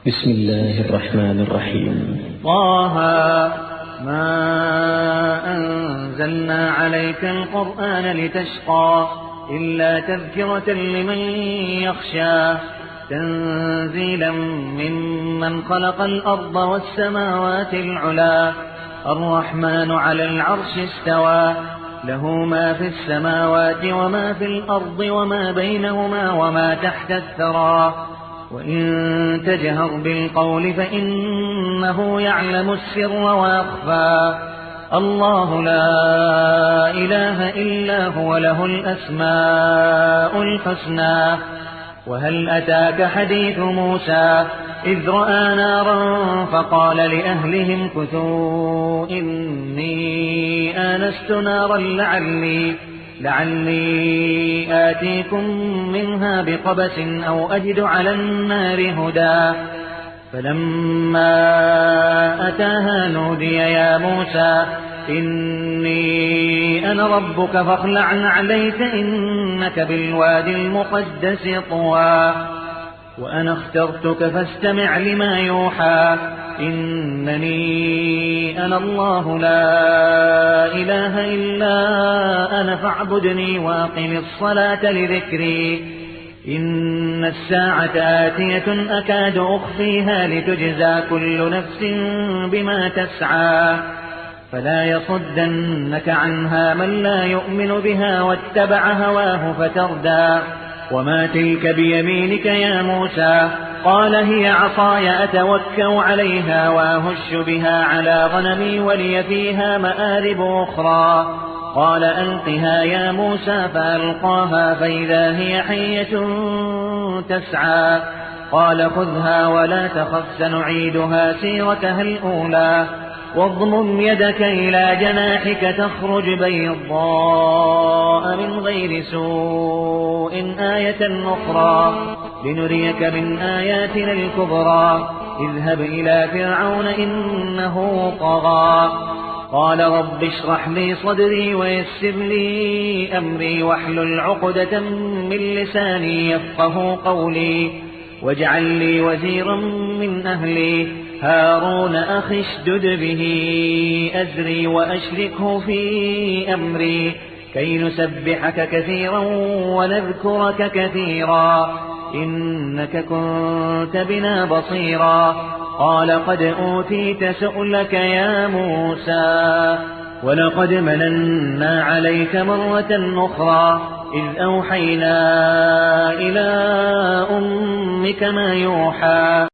بسم الله الرحمن الرحيم. طه ما أنزلنا عليك القرآن لتشقى إلا تذكرة لمن يخشى تنزيلا ممن خلق الأرض والسماوات العلا الرحمن على العرش استوى له ما في السماوات وما في الأرض وما بينهما وما تحت الثرى وإن تجهر بالقول فإنه يعلم السر وأخفى الله لا إله إلا هو له الأسماء الحسنى وهل أتاك حديث موسى إذ رأى نارا فقال لأهلهم كثوا إني آنست نارا لعلي آتيكم منها بقبس أو أجد على النار هدى فلما أتاها نودي يا موسى إني أنا ربك فاخلع عليك إنك بالوادي المقدس طوى وأنا اخترتك فاستمع لما يوحى إنني أنا الله لا إله إلا أنا فاعبدني وأقم الصلاة لذكري إن الساعة آتية أكاد أخفيها لتجزى كل نفس بما تسعى فلا يصدنك عنها من لا يؤمن بها واتبع هواه فتردى وما تلك بيمينك يا موسى قال هي عصاي أتوكأ عليها وأهش بها على غنمي ولي فيها مآرب أخرى قال ألقها يا موسى فألقاها فإذا هي حية تسعى قال خذها ولا تخف سنعيدها سيرتها الأولى واضمم يدك إلى جناحك تخرج بيضاء من غير سوء آية أخرى لنريك من آياتنا الكبرى اذهب إلى فرعون إنه طغى قال رب اشرح لي صدري ويسر لي أمري واحلل عقدة من لساني يفقه قولي واجعل لي وزيرا من أهلي هارون أخي اشدد به أزري وأشركه في أمري كي نسبحك كثيرا ونذكرك كثيرا إنك كنت بنا بصيرا قال قد أوتيت سؤلك يا موسى ولقد مننا عليك مرة أخرى إذ أوحينا إلى أمك ما يوحى